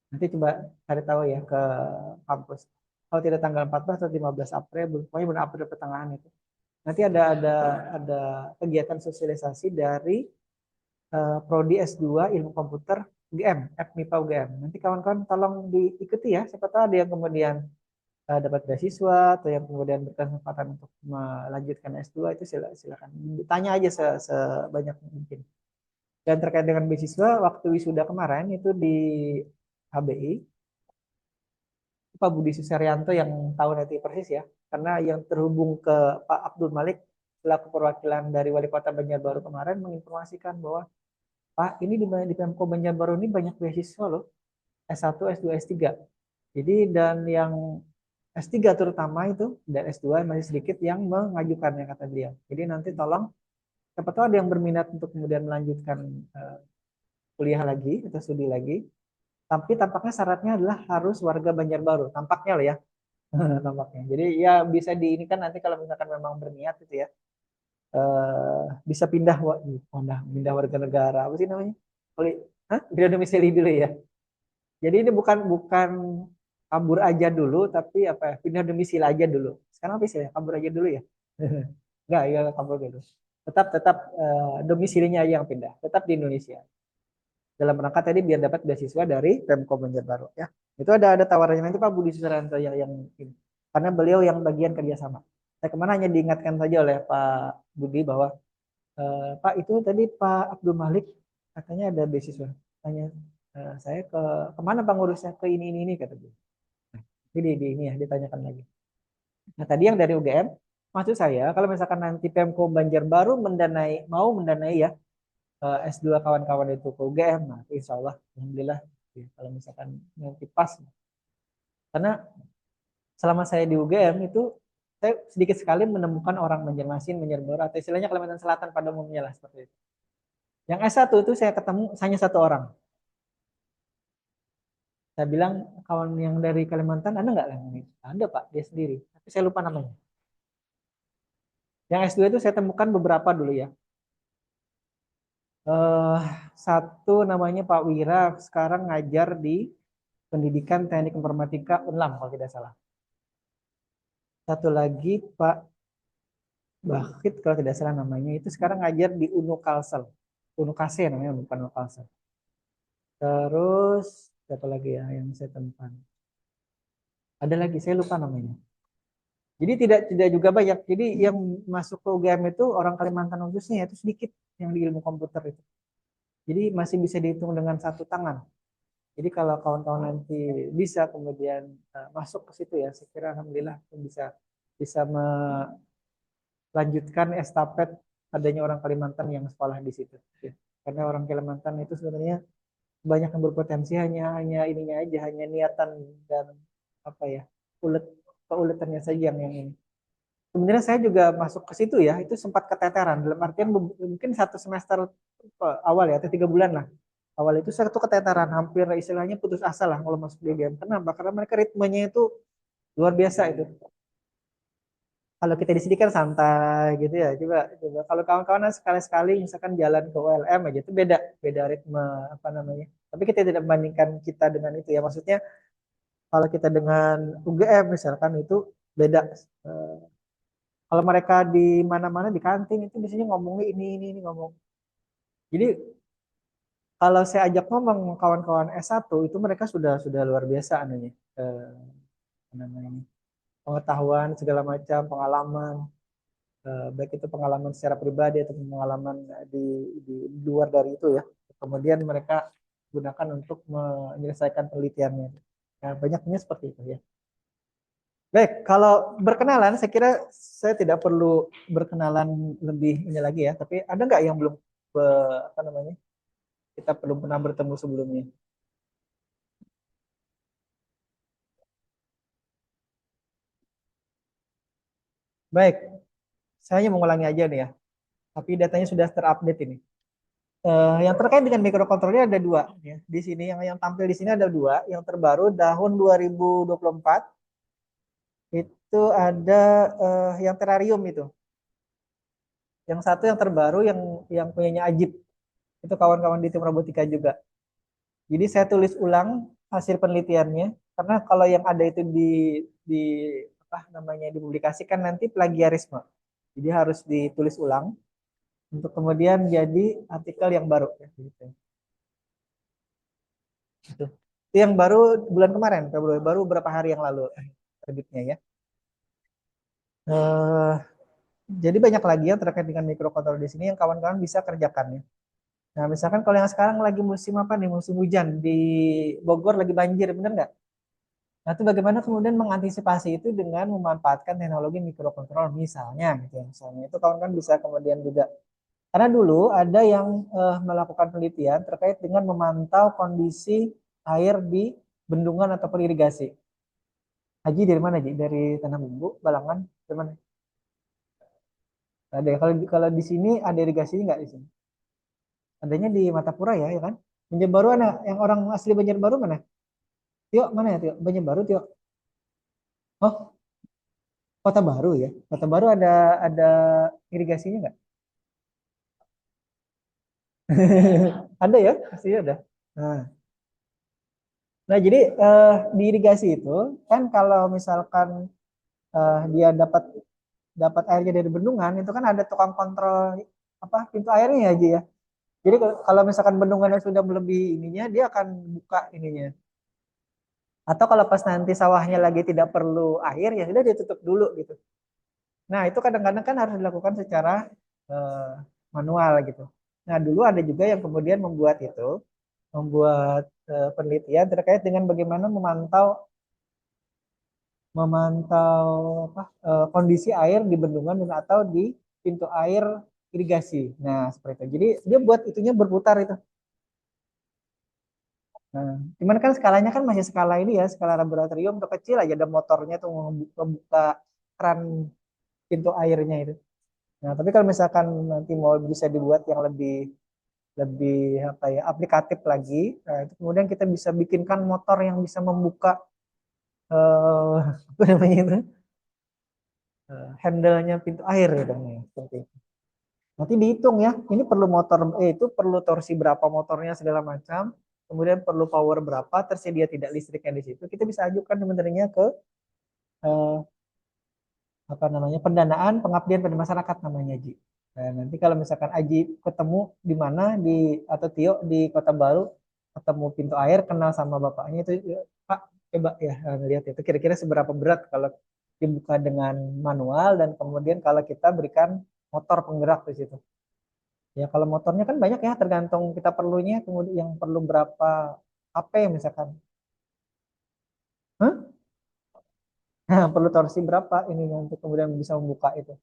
[SPEAKER 1] Nanti coba cari tahu ya ke kampus. Kalau tidak tanggal 14 atau 15 April, pokoknya bulan April pertengahan itu. Nanti ada kegiatan sosialisasi dari Prodi S2 Ilmu Komputer UGM, FMIPA UGM. Nanti kawan-kawan tolong diikuti ya, siapa tahu ada yang kemudian dapat beasiswa atau yang kemudian berkesempatan untuk melanjutkan S2 itu silakan. Tanya aja sebanyak mungkin. Dan terkait dengan beasiswa, waktu wisuda kemarin itu di HBI, Pak Budi Susiaryanto yang tahu nanti persis ya, karena yang terhubung ke Pak Abdul Malik selaku perwakilan dari Wali Kota Banjarbaru kemarin menginformasikan bahwa Pak ini di Pemko Banjarbaru ini banyak beasiswa loh, S1, S2, S3. Jadi dan yang S3 terutama itu dan S2 masih sedikit yang mengajukannya kata beliau. Jadi nanti tolong siapa tahu ada yang berminat untuk kemudian melanjutkan uh, kuliah lagi atau studi lagi. Tapi tampaknya syaratnya adalah harus warga Banjarbaru. Tampaknya loh ya. Tampaknya. Jadi ya bisa di ini kan nanti kalau misalkan memang berniat gitu ya. Bisa pindah warga negara. Apa sih namanya? Pindah domisili dulu ya. Jadi ini bukan bukan kabur aja dulu tapi apa ya? Pindah domisili aja dulu. Sekarang apa sih ya? Kabur aja dulu ya. Enggak, ya kabur dulu. tetap domisilinya aja yang pindah, tetap di Indonesia. Dalam rangka tadi biar dapat beasiswa dari Pemko Banjarbaru ya. Itu ada tawarannya nanti Pak Budi Susaranto yang ini. Karena beliau yang bagian kerjasama. Saya kemana hanya diingatkan saja oleh Pak Budi bahwa Pak itu tadi Pak Abdul Malik katanya ada beasiswa. Tanya saya kemana Pak ngurusnya ke ini kata dia. Jadi di ini ya ditanyakan lagi. Nah tadi yang dari UGM, maksud saya kalau misalkan nanti Pemko Banjarbaru mau mendanai ya S2 kawan-kawan itu ke UGM, nah insya Allah, alhamdulillah ya, kalau misalkan nanti pas, karena selama saya di UGM itu saya sedikit sekali menemukan orang Banjarmasin, Banjarbaru atau istilahnya Kalimantan Selatan pada umumnya lah seperti itu. Yang S1 itu saya ketemu hanya satu orang. Saya bilang kawan yang dari Kalimantan ada nggak yang ini? Ada Pak, dia sendiri. Tapi saya lupa namanya. Yang S2 itu saya temukan beberapa dulu ya. eh Satu namanya Pak Wira, sekarang ngajar di Pendidikan Teknik Informatika Unlam kalau tidak salah. Satu lagi Pak Bahit kalau tidak salah namanya, itu sekarang ngajar di Unu Kalsel. Unu Kase namanya, bukan Unu Kalsel. Terus satu lagi ya yang saya temukan. Ada lagi saya lupa namanya. Jadi tidak juga banyak. Jadi yang masuk ke UGM itu orang Kalimantan khususnya itu sedikit yang di ilmu komputer itu. Jadi masih bisa dihitung dengan satu tangan. Jadi kalau kawan-kawan nanti bisa kemudian masuk ke situ ya, saya kira alhamdulillah bisa bisa melanjutkan estafet adanya orang Kalimantan yang sekolah di situ. Ya. Karena orang Kalimantan itu sebenarnya banyak yang berpotensi hanya ininya aja, hanya niatan dan apa ya ulet keuletannya saja yang ini. Sebenarnya saya juga masuk ke situ ya, itu sempat keteteran dalam artian mungkin satu semester awal ya atau 3 bulan lah awal itu saya tuh keteteran hampir istilahnya putus asa lah kalau masuk di game. Kenapa? Karena mereka ritmenya itu luar biasa itu. Kalau kita di sini kan santai gitu ya. Coba kalau kawan-kawan sekali-sekali misalkan jalan ke ULM aja itu beda beda ritme apa namanya. Tapi kita tidak membandingkan kita dengan itu ya. Maksudnya kalau kita dengan UGM misalkan itu beda. Eh, Kalau mereka di mana-mana di kantin itu biasanya ngomongnya ini ngomong. Jadi kalau saya ajak ngomong kawan-kawan S1 itu mereka sudah luar biasa anunya. Apa namanya ini, pengetahuan segala macam, pengalaman, baik itu pengalaman secara pribadi atau pengalaman di luar dari itu ya. Kemudian mereka gunakan untuk menyelesaikan penelitiannya. Nah, banyaknya seperti itu ya. Baik, kalau berkenalan, saya kira saya tidak perlu berkenalan lebih ini lagi ya. Tapi ada nggak yang belum apa namanya kita belum pernah bertemu sebelumnya? Baik, saya hanya mengulangi aja nih ya. Tapi datanya sudah terupdate ini. Yang terkait dengan mikrokontroler ada dua ya. Di sini yang tampil di sini ada dua. Yang terbaru tahun 2024 itu ada yang terarium itu. Yang satu yang terbaru yang punyanya Ajib. Itu kawan-kawan di tim robotika juga. Jadi saya tulis ulang hasil penelitiannya karena kalau yang ada itu di apa namanya dipublikasikan nanti plagiarisme. Jadi harus ditulis ulang untuk kemudian jadi artikel yang baru ya, gitu. Itu. Itu yang baru bulan kemarin, Februari, baru beberapa hari yang lalu terbitnya ya. Eh, jadi banyak lagi yang terkait dengan mikrokontroler di sini yang kawan-kawan bisa kerjakan ya. Nah, misalkan kalau yang sekarang lagi musim apa nih, musim hujan di Bogor lagi banjir, bener nggak? Nah, itu bagaimana kemudian mengantisipasi itu dengan memanfaatkan teknologi mikrokontroler misalnya gitu ya. Misalnya itu kawan-kawan bisa kemudian juga karena dulu ada yang melakukan penelitian terkait dengan memantau kondisi air di bendungan ataupun irigasi. Haji dari mana Haji? Dari Tanah Bumbu, Balangan, dari mana? Ada ya. Kalau di sini ada irigasinya nggak di sini? Adanya di Matapura ya, ya kan? Banjarbaru mana? Yang orang asli Banjarbaru mana? Tio, mana ya Tio? Banjarbaru Tio. Oh, Kota Baru ya. Kota Baru ada irigasinya nggak? Ada ya, pasti ada. Nah, nah jadi di irigasi itu kan kalau misalkan dia dapat dapat airnya dari bendungan itu kan ada tukang kontrol apa pintu airnya ya Ji ya. Jadi kalau misalkan bendungannya sudah melebihi ininya, dia akan buka ininya. Atau kalau pas nanti sawahnya lagi tidak perlu air, ya sudah ditutup dulu gitu. Nah itu kadang-kadang kan harus dilakukan secara eh, manual gitu. Nah dulu ada juga yang kemudian membuat penelitian terkait dengan bagaimana memantau memantau kondisi air di bendungan dan atau di pintu air irigasi. Nah, seperti itu. Jadi dia buat itunya berputar itu. Nah, cuman kan skalanya kan masih skala ini ya, skala laboratorium tuh kecil aja ada motornya tuh membuka keran pintu airnya itu. Nah, tapi kalau misalkan nanti mau bisa dibuat yang lebih lebih apa ya, aplikatif lagi, nah itu kemudian kita bisa bikinkan motor yang bisa membuka apa namanya itu? Handle-nya pintu air gitu nih, seperti itu. Nanti dihitung ya, ini perlu motor, itu perlu torsi berapa motornya segala macam, kemudian perlu power berapa, tersedia tidak listriknya di situ. Kita bisa ajukan sebenarnya ke eh, apa namanya pendanaan pengabdian pada masyarakat namanya Ji. Nah, nanti kalau misalkan Aji ketemu di mana di atau Tio di Kota Baru ketemu pintu air kenal sama bapaknya itu Pak coba ya lihat itu kira-kira seberapa berat kalau dibuka dengan manual dan kemudian kalau kita berikan motor penggerak di situ. Ya kalau motornya kan banyak ya tergantung kita perlunya kemudian yang perlu berapa HP misalkan. Hah? Nah, perlu torsi berapa ini untuk kemudian bisa membuka itu.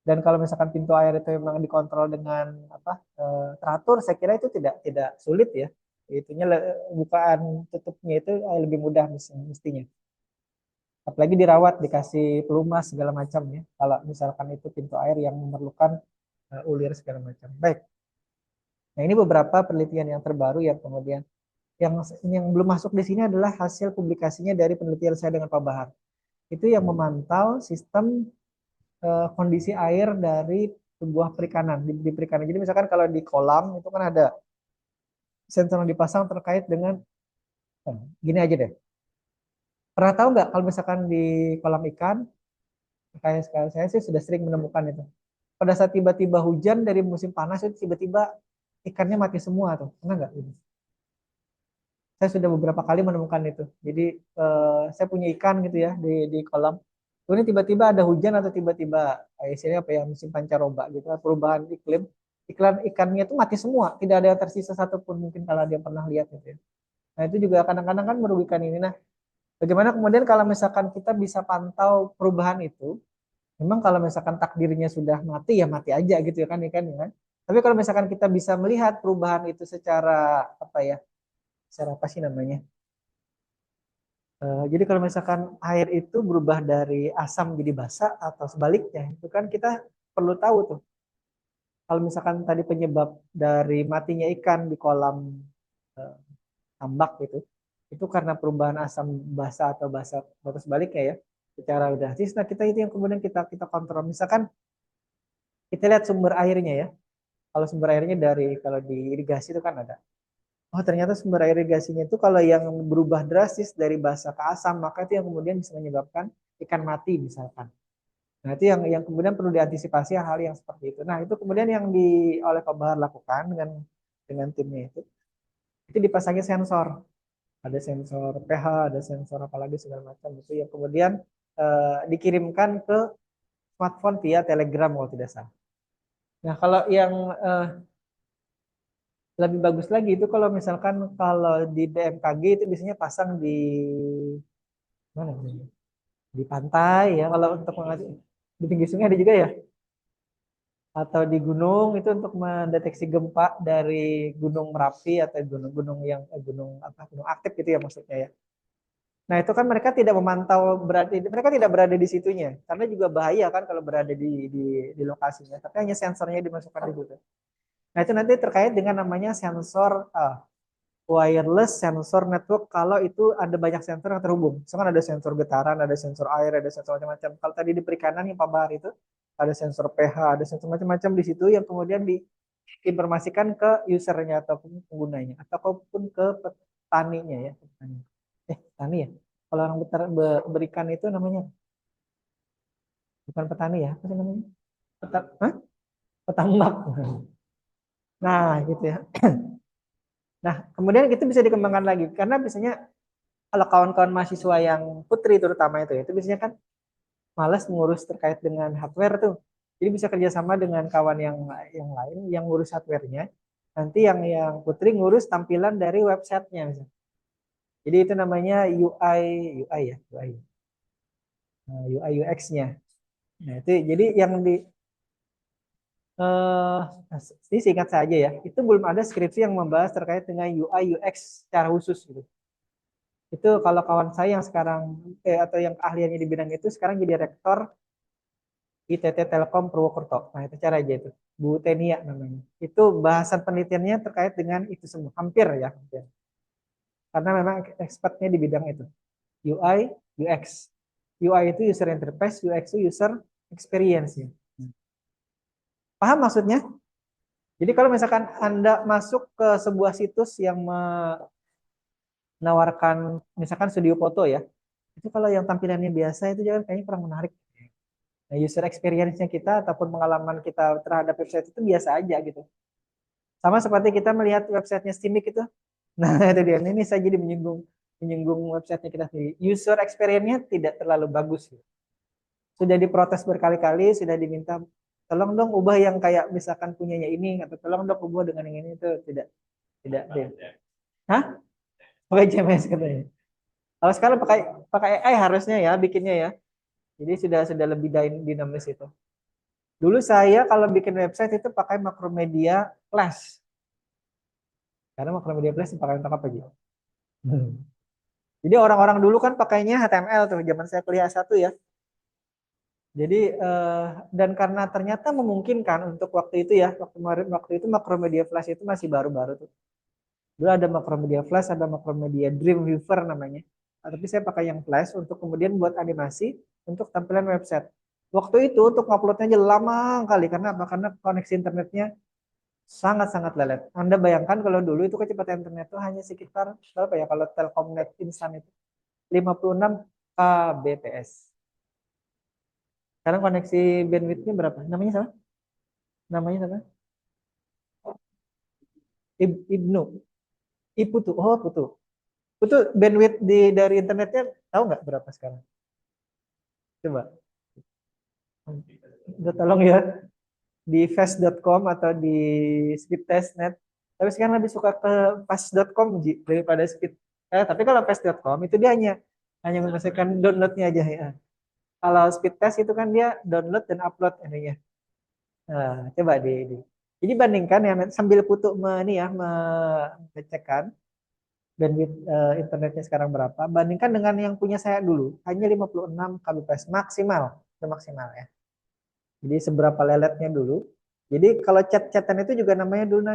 [SPEAKER 1] Dan kalau misalkan pintu air itu memang dikontrol dengan apa teratur, saya kira itu tidak sulit ya. Itunya bukaan tutupnya itu lebih mudah mestinya. Apalagi dirawat, dikasih pelumas segala macam ya. Kalau misalkan itu pintu air yang memerlukan ulir segala macam. Baik. Nah ini beberapa penelitian yang terbaru yang kemudian yang belum masuk di sini adalah hasil publikasinya dari penelitian saya dengan Pak Bahar. Itu yang memantau sistem kondisi air dari sebuah perikanan di perikanan. Jadi misalkan kalau di kolam itu kan ada sensor yang dipasang terkait dengan gini aja deh. Pernah tahu nggak kalau misalkan di kolam ikan, kayak sekali saya sih sudah sering menemukan itu. Pada saat tiba-tiba hujan dari musim panas itu tiba-tiba ikannya mati semua tuh. Pernah nggak? Saya sudah beberapa kali menemukan itu. Jadi saya punya ikan gitu ya di kolam. Kemudian tiba-tiba ada hujan atau tiba-tiba istilahnya apa ya musim pancaroba gitu, perubahan iklim. Iklan ikannya itu mati semua, tidak ada yang tersisa satupun mungkin kalau dia pernah lihat gitu ya. Nah itu juga kadang-kadang kan merugikan ini. Nah bagaimana kemudian kalau misalkan kita bisa pantau perubahan itu, memang kalau misalkan takdirnya sudah mati ya mati aja gitu ya kan ikan ya kan. Tapi kalau misalkan kita bisa melihat perubahan itu secara apa ya, secara apa sih namanya? Jadi kalau misalkan air itu berubah dari asam jadi basa atau sebaliknya, itu kan kita perlu tahu tuh. Kalau misalkan tadi penyebab dari matinya ikan di kolam eh, tambak itu karena perubahan asam basa atau basa atau sebaliknya ya, secara drastis. Nah kita itu yang kemudian kita kontrol. Misalkan kita lihat sumber airnya ya. Kalau sumber airnya dari kalau di irigasi itu kan ada. Oh ternyata sumber air irigasinya itu kalau yang berubah drastis dari basa ke asam, maka itu yang kemudian bisa menyebabkan ikan mati misalkan. Nah itu yang kemudian perlu diantisipasi hal yang seperti itu. Nah itu kemudian yang oleh Pak Bahar lakukan dengan timnya itu dipasangnya sensor. Ada sensor pH, ada sensor apalagi segala macam itu yang kemudian dikirimkan ke smartphone via Telegram kalau tidak salah. Nah kalau yang eh, lebih bagus lagi itu kalau misalkan kalau di BMKG itu biasanya pasang di mana namanya? Di pantai ya kalau untuk di pinggir sungai ada juga ya atau di gunung itu untuk mendeteksi gempa dari gunung Merapi atau gunung-gunung yang gunung apa gunung aktif gitu ya maksudnya ya. Nah itu kan mereka tidak memantau berarti mereka tidak berada di situnya karena juga bahaya kan kalau berada di lokasinya. Tapi hanya sensornya dimasukkan di situ. Nah itu nanti terkait dengan namanya sensor wireless sensor network kalau itu ada banyak sensor yang terhubung. Misalkan ada sensor getaran, ada sensor air, ada sensor macam-macam. Kalau tadi di perikanan yang Pak Bahar itu ada sensor pH, ada sensor macam-macam di situ yang kemudian diinformasikan ke usernya ataupun penggunanya ataupun ke petaninya ya. Petani ya. Kalau orang berikan itu namanya bukan petani ya, apa sih namanya? Hah? petambak. Nah, gitu ya. Nah, kemudian itu bisa dikembangkan lagi karena biasanya kalau kawan-kawan mahasiswa yang putri terutama itu biasanya kan malas ngurus terkait dengan hardware tuh. Jadi bisa kerjasama dengan kawan yang lain yang ngurus hardware-nya. Nanti yang putri ngurus tampilan dari websitenya misalnya. Jadi itu namanya UI ya, UI. Nah, UI UX-nya. Nah, itu jadi yang di eh ini singkat saja ya. Itu belum ada skripsi yang membahas terkait dengan UI UX secara khusus gitu. Itu kalau kawan saya yang sekarang atau yang keahliannya di bidang itu sekarang jadi rektor ITT Telkom Purwokerto. Nah, itu cara aja itu. Bu Tenia namanya. Itu bahasan penelitiannya terkait dengan itu semua. Hampir ya. Hampir. Karena memang expertnya di bidang itu. UI, UX. UI itu user interface, UX itu user experience. Ya. Paham maksudnya? Jadi kalau misalkan Anda masuk ke sebuah situs yang menawarkan misalkan studio foto ya, itu kalau yang tampilannya biasa itu jangan kayaknya kurang menarik. Nah, user experience-nya kita ataupun pengalaman kita terhadap website itu biasa aja gitu. Sama seperti kita melihat websitenya Steamik itu. Nah, itu dia. Ini saya jadi menyinggung websitenya kita sendiri. User experience-nya tidak terlalu bagus. Gitu. Sudah diprotes berkali-kali, sudah diminta tolong dong ubah yang kayak misalkan punyanya ini atau tolong dong ubah dengan yang ini itu tidak deh. Hah? Pakai CMS katanya. Kalau sekarang pakai pakai AI harusnya ya bikinnya ya. Jadi sudah lebih dinamis itu. Dulu saya kalau bikin website itu pakai Macromedia Flash. Karena Macromedia Flash dipakai untuk apa aja? Jadi orang-orang dulu kan pakainya HTML tuh zaman saya kuliah satu ya. Jadi dan karena ternyata memungkinkan untuk waktu itu ya, waktu itu Macromedia Flash itu masih baru-baru tuh. Dulu ada Macromedia Flash, ada Macromedia Dreamweaver namanya. Tapi saya pakai yang Flash untuk kemudian buat animasi untuk tampilan website. Waktu itu untuk uploadnya aja lama kali karena apa? Karena koneksi internetnya sangat-sangat lelet. Anda bayangkan kalau dulu itu kecepatan internet itu hanya sekitar berapa ya kalau Telkomnet instan itu 56 Kbps. Sekarang koneksi bandwidthnya berapa? Namanya siapa? Namanya siapa? Ibnu. Iputu. Oh, Putu. Putu bandwidth dari internetnya tahu nggak berapa sekarang? Coba. Udah tolong ya di fast.com atau di speedtest.net. Tapi sekarang lebih suka ke fast.com daripada speed. Tapi kalau fast.com itu dia hanya memasukkan downloadnya aja ya. Kalau speed test itu kan dia download dan upload ininya. Nah, coba di. Jadi bandingkan ya sambil Putu ini ya mengecekkan bandwidth internetnya sekarang berapa. Bandingkan dengan yang punya saya dulu hanya 56 Kbps maksimal, itu maksimal ya. Jadi seberapa leletnya dulu. Jadi kalau chat-chatan itu juga namanya dulu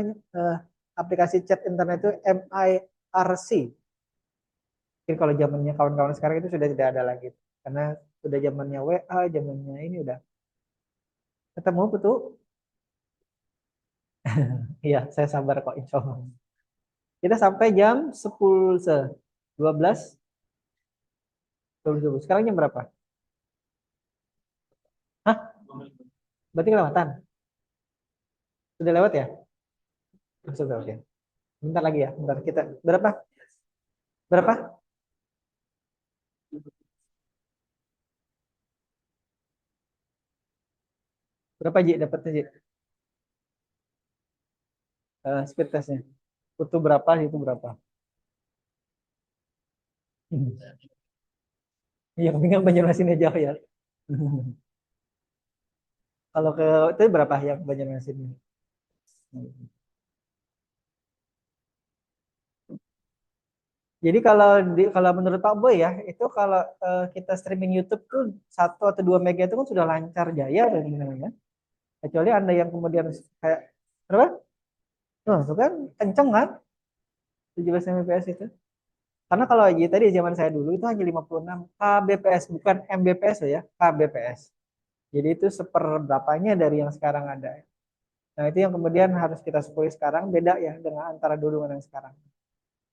[SPEAKER 1] aplikasi chat internet itu MIRC. Mungkin kalau zamannya kawan-kawan sekarang itu sudah tidak ada lagi. Karena sudah zamannya WA, zamannya ini udah ketemu betul. Iya, saya sabar kok insya Allah. Kita sampai jam 10 12 12. Sekarang jam berapa? Hah? Berarti kelewatan. Sudah lewat ya? Sudah oke. Bentar lagi ya. Bentar kita berapa? Berapa? Berapa Ji dapatnya Ji? Speed testnya. Itu berapa? Itu berapa? Iya, tapi kan Banjarmasinnya jauh ya. Kalau ke itu berapa yang Banjarmasin? Jadi kalau menurut Pak Boy ya, itu kalau kita streaming YouTube tuh 1 atau 2 mega itu kan sudah lancar jaya dan gimana. Kecuali Anda yang kemudian kayak berapa? Oh, itu kan kenceng kan 17 Mbps itu. Karena kalau aja tadi zaman saya dulu itu hanya 56 Kbps bukan Mbps ya, Kbps. Jadi itu seperberapanya dari yang sekarang ada. Nah, itu yang kemudian harus kita syukuri sekarang beda ya dengan antara dulu dengan yang sekarang.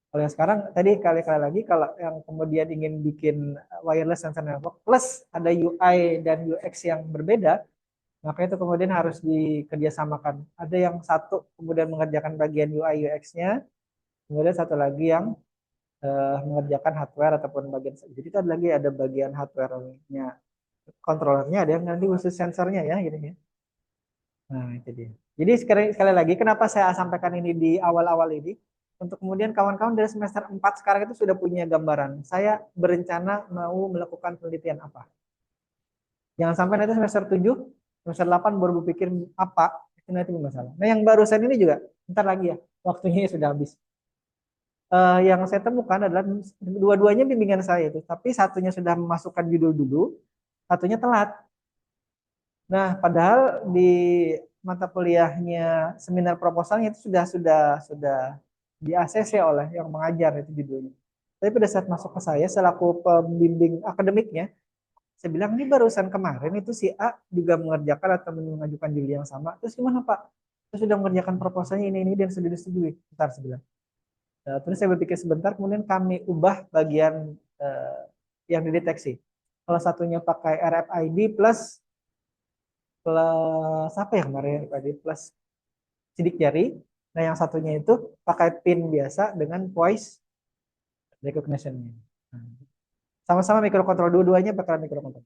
[SPEAKER 1] Kalau yang sekarang tadi kali-kali lagi kalau yang kemudian ingin bikin wireless sensor network plus ada UI dan UX yang berbeda, Maka itu kemudian harus dikerjasamakan. Ada yang satu kemudian mengerjakan bagian UI UX-nya, kemudian satu lagi yang mengerjakan hardware ataupun bagian. Jadi itu ada bagian hardware-nya, controllernya, ada yang nanti khusus sensornya ya, gitu ya. Nah, itu dia. Jadi sekali, sekali lagi, kenapa saya sampaikan ini di awal-awal ini? Untuk kemudian kawan-kawan dari semester 4 sekarang itu sudah punya gambaran. Saya berencana mau melakukan penelitian apa. Jangan sampai nanti semester 7, semester 8 baru berpikir apa, itu nanti masalah. Nah, yang barusan ini juga, ntar lagi ya, waktunya sudah habis. Yang saya temukan adalah dua-duanya bimbingan saya itu, tapi satunya sudah memasukkan judul dulu, satunya telat. Nah, padahal di mata kuliahnya seminar proposalnya itu sudah di ACC oleh yang mengajar itu judulnya. Tapi pada saat masuk ke saya selaku pembimbing akademiknya, saya bilang ini barusan kemarin itu si A juga mengerjakan atau mengajukan judul yang sama. Terus gimana Pak? Saya sudah mengerjakan proposalnya ini dan sudah disetujui. Bentar saya bilang. Terus saya berpikir sebentar, kemudian kami ubah bagian yang dideteksi. Salah satunya pakai RFID plus plus apa ya kemarin RFID plus sidik jari. Nah yang satunya itu pakai PIN biasa dengan voice recognition-nya. Nah, sama-sama mikrokontrol, dua-duanya pakai mikrokontrol.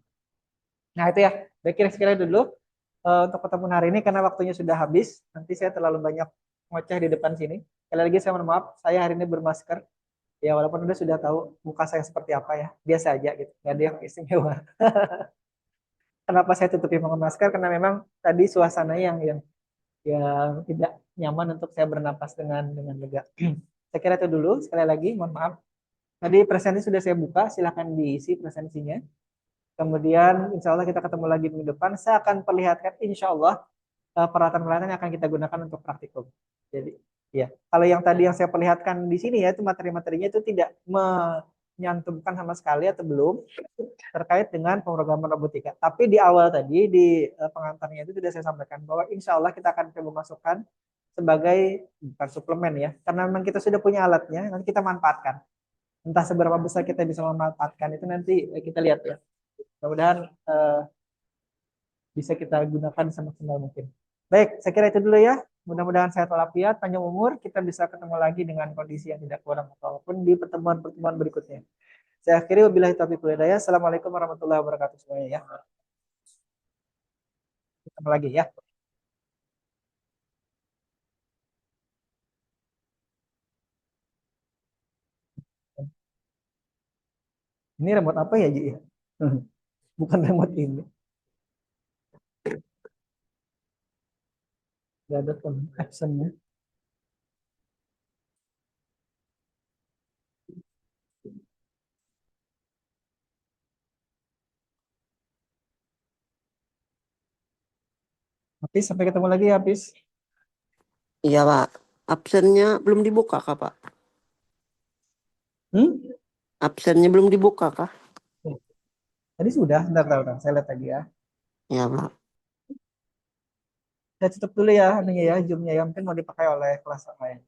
[SPEAKER 1] Nah itu ya, saya kira sekali dulu untuk pertemuan hari ini karena waktunya sudah habis. Nanti saya terlalu banyak ngoceh di depan sini. Sekali lagi saya mohon maaf, saya hari ini bermasker. Ya walaupun Anda sudah tahu muka saya seperti apa ya, biasa aja gitu, nggak ada yang istimewa. Kenapa saya tutupi menggunakan masker? Karena memang tadi suasana yang tidak nyaman untuk saya bernapas dengan lega. Saya kira itu dulu. Sekali lagi, mohon maaf. Tadi presensi sudah saya buka, silahkan diisi presensinya. Kemudian insya Allah kita ketemu lagi minggu depan. Saya akan perlihatkan insya Allah peralatan-peralatan yang akan kita gunakan untuk praktikum. Jadi ya, kalau yang tadi yang saya perlihatkan di sini ya itu materi-materinya itu tidak menyantumkan sama sekali atau belum terkait dengan pemrograman robotika. Tapi di awal tadi di pengantarnya itu sudah saya sampaikan bahwa insya Allah kita akan coba masukkan sebagai bukan suplemen ya, karena memang kita sudah punya alatnya, nanti kita manfaatkan. Entah seberapa besar kita bisa memanfaatkan itu nanti kita lihat ya. Mudah-mudahan bisa kita gunakan semaksimal mungkin. Baik, saya kira itu dulu ya. Mudah-mudahan sehat walafiat, panjang umur, kita bisa ketemu lagi dengan kondisi yang tidak kurang ataupun di pertemuan-pertemuan berikutnya. Saya akhiri wabillahi taufiq wal hidayah. Assalamualaikum warahmatullahi wabarakatuh semuanya ya. Ketemu lagi ya. Ini remote apa ya, Ji? Bukan remote ini. Gak ada captionnya. Habis, sampai ketemu lagi ya, habis.
[SPEAKER 2] Iya Pak. Absennya belum dibuka kah Pak?
[SPEAKER 1] Hmm?
[SPEAKER 2] Absennya belum dibuka kah?
[SPEAKER 1] Tadi sudah, bentar, saya lihat lagi ya.
[SPEAKER 2] Iya Pak.
[SPEAKER 1] Saya tutup dulu ya, anunya ya, zoomnya ya, mungkin mau dipakai oleh kelas lain.